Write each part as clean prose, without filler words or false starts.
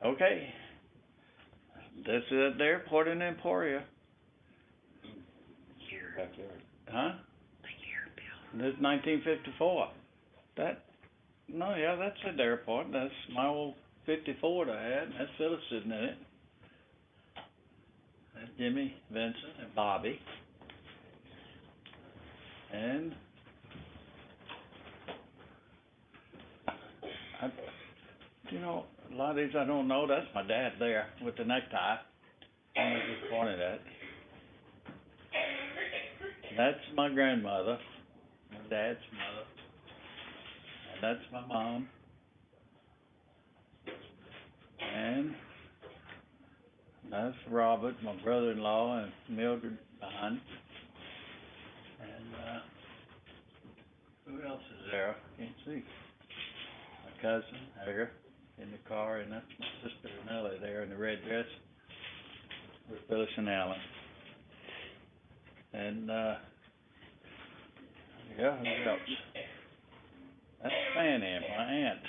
Okay. This is at the airport in Emporia. Year. Huh? The year, Bill. This is 1954. Yeah, that's at the airport. That's my old 54 that I had. That's Phyllis sitting in it. That's Jimmy, Vincent, and Bobby. And a lot of these I don't know. That's my dad there with the necktie. I just pointed at. That's my grandmother, my dad's mother. And that's my mom. And that's Robert, my brother-in-law, and Mildred behind. And who else is there? I can't see. My cousin, Hager, in the car, and that's my sister Nellie there in the red dress with Phyllis and Alan. And who else? That's Fanny, my aunt,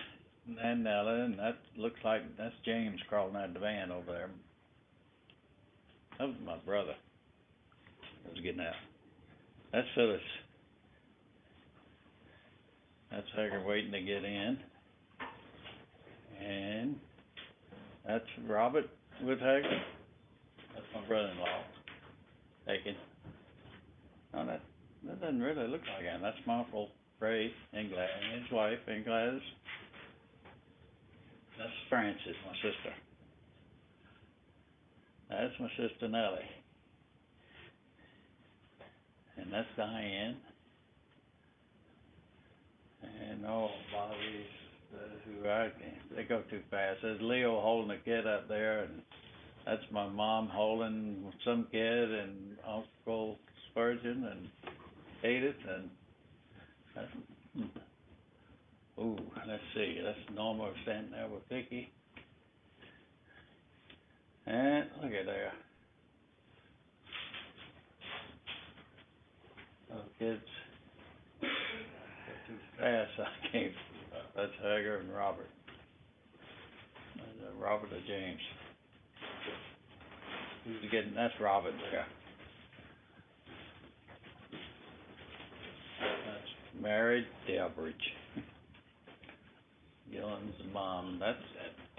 and Nellie, and that looks like that's James crawling out of the van over there. That was my brother. I was getting out. That's Phyllis. That's Hager waiting to get in. And that's Robert with Hager. That's my brother-in-law. Taken. No, that doesn't really look like him. That's my Uncle Ray and his wife and Gladys. That's Frances, my sister. That's my sister Nellie. And that's Diane. And Bobby's, they go too fast. There's Leo holding a kid up there, and that's my mom holding some kid, and Uncle Spurgeon, and Edith, and let's see, that's Norma standing there with Vicky. And look at there. Those kids go too fast, I can't. That's Hager and Robert. Robert or James. That's Robert there. That's Mary Delbridge. Gillen's mom. That's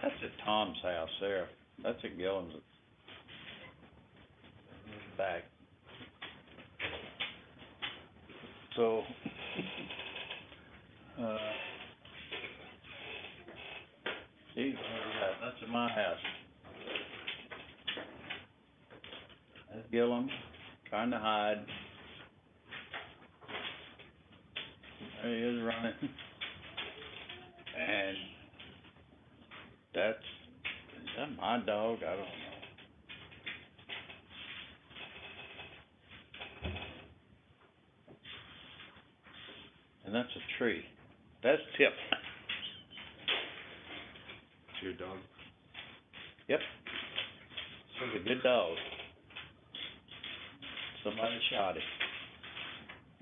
at Tom's house there. That's at Gillen's back. So, that's at my house. That's Gillum, trying to hide. There he is running. And is that my dog? I don't know. And that's a tree. That's Tip. It's your dog? Yep. He's a good dog. Somebody shot him.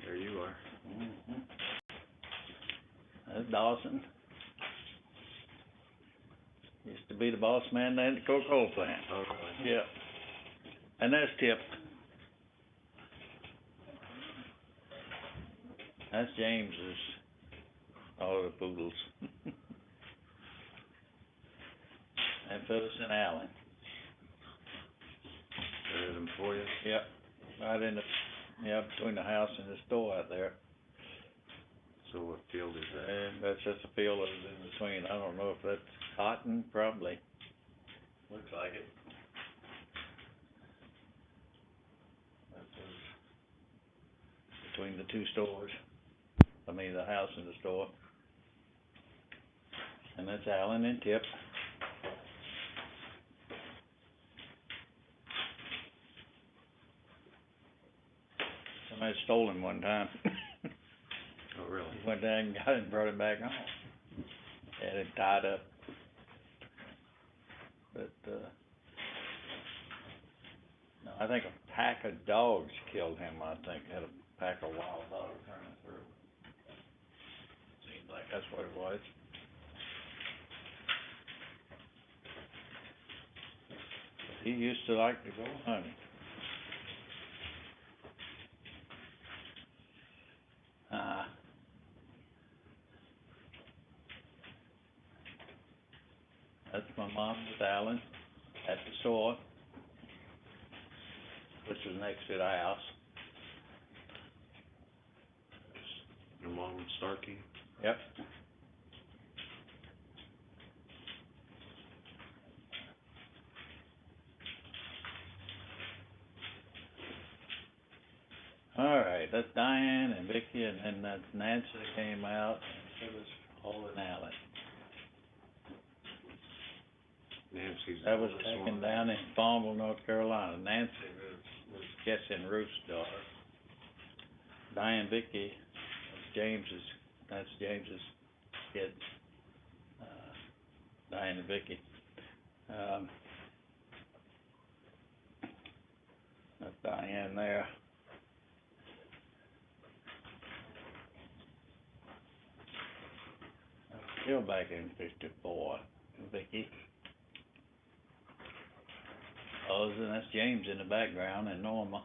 There you are. Mm-hmm. That's Dawson. Used to be the boss man down at the Coca-Cola plant. Oh, really? Yeah. And that's Tip. That's James's. All the poodles. And Phyllis and Alan. There's them for you? Yep. Right in between the house and the store out there. So what field is that? And that's just a field that's in between. I don't know if that's cotton, probably. Looks like it. That's between the two stores. I mean, the house and the store. And that's Alan and Tip. Somebody stole him one time. Oh, really? He went down and got it and brought it back home. Had it tied up. But, no, I think a pack of dogs killed him, I think. Had a pack of wild dogs running through. Seems like that's what it was. he used to like to go hunting. That's my mom with Alan at the store, which is next to the house. Your mom, Starkey? Yep. All right, that's Diane and Vicky, and then that's Nancy that came out, and Phyllis Hart and Alan. Nancy's That was the oldest taken one. down in Farmville, North Carolina. Nancy was Jesse and Ruth's daughter. Diane Vicky, that's James's kids. Diane and Vicky. That's Diane there. Still back in 54, Vicky. Oh, and that's James in the background and Norma.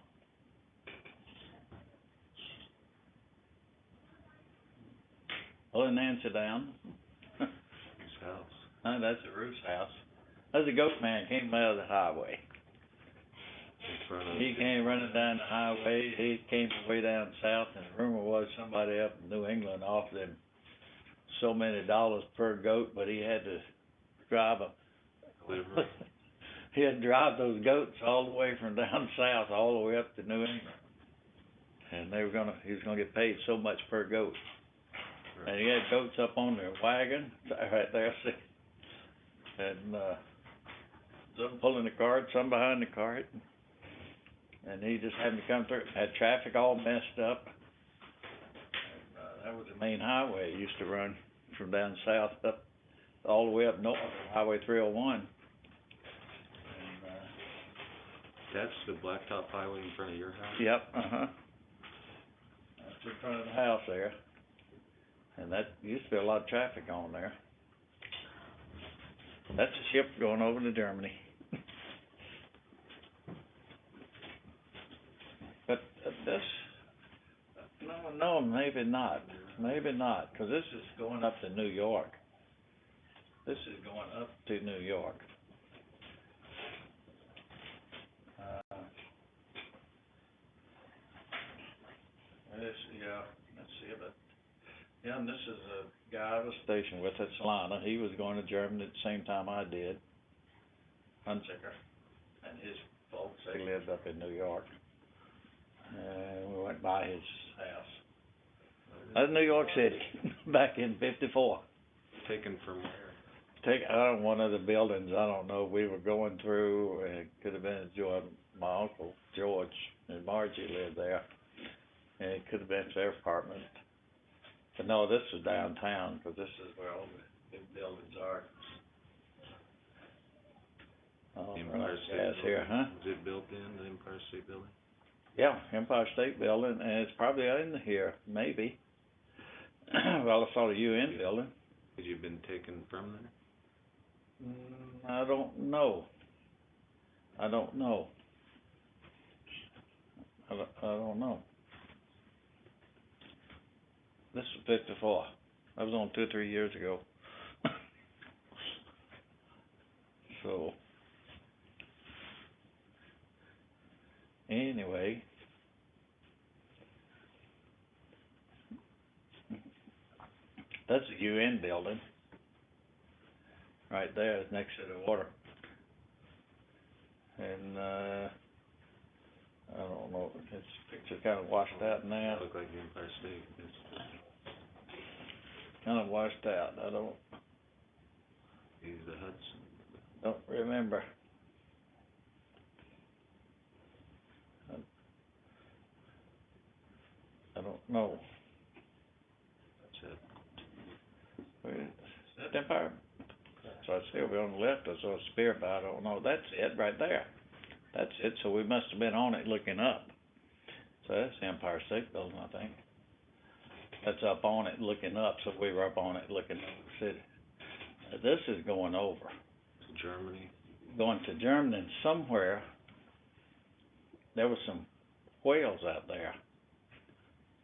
Pulling Nancy down. Whose house? No, that's the Ruth's house. There's a goat man came out of the highway. In front of He came running down the highway. He came way down south, and the rumor was somebody up in New England offered him so many dollars per goat, but he had to drive delivery. he had to drive those goats all the way from down south all the way up to New England, and he was gonna get paid so much per goat. And he had goats up on their wagon right there, see, and some pulling the cart, some behind the cart, and he just happened to come through. Had traffic all messed up. And, that was the main highway. It used to run from down south up all the way up north, Highway 301. And, That's the blacktop highway in front of your house? yep, That's in front of the house there. And that used to be a lot of traffic on there. That's a ship going over to Germany. But this, no, maybe not. Maybe not, because this is going up to New York. This is going up to New York. Let's see about. Yeah, and this is a guy I was stationed with at Salina. He was going to Germany at the same time I did. Hunziker. And his folks, they lived up in New York. And we went by his house. That's New York City, back in 54. Taken from where? One of the buildings, I don't know, we were going through, and it could have been my uncle, George, and Margie lived there. And it could have been their apartment. But no, this is downtown, because this is where all the big buildings are. Oh, Empire State gas Building. here, huh? Was it built in, the Empire State Building? Yeah, Empire State Building, and it's probably in here, maybe. Well, I saw the UN building. Had you been taken from there? I don't know. I don't know. This is 54. That was on 2 or 3 years ago. So, anyway. That's the UN building. Right there, it's next to the water. And, I don't know, this picture kind of washed out now. It looked like the Empire State. It's Kind of washed out. I don't the Hudson. Don't remember. I don't know. That's it. Where is that Empire? So I see over on the left, I saw a spear, but I don't know. That's it right there. That's it. So we must have been on it looking up. So that's the Empire State Building, I think. That's up on it looking up. So we were up on it looking at the city. This is going over. To Germany. going to Germany, and somewhere there was some whales out there,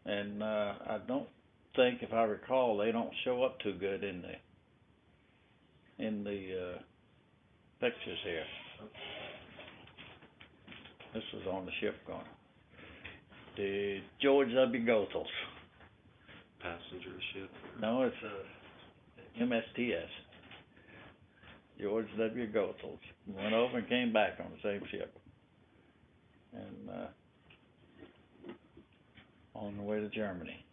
and I don't think, if I recall, they don't show up too good in the pictures here. This was on the ship going. The George W. Goethals. Passenger ship? No, it's a MSTS. George W. Goethals. Went over and came back on the same ship. And on the way to Germany.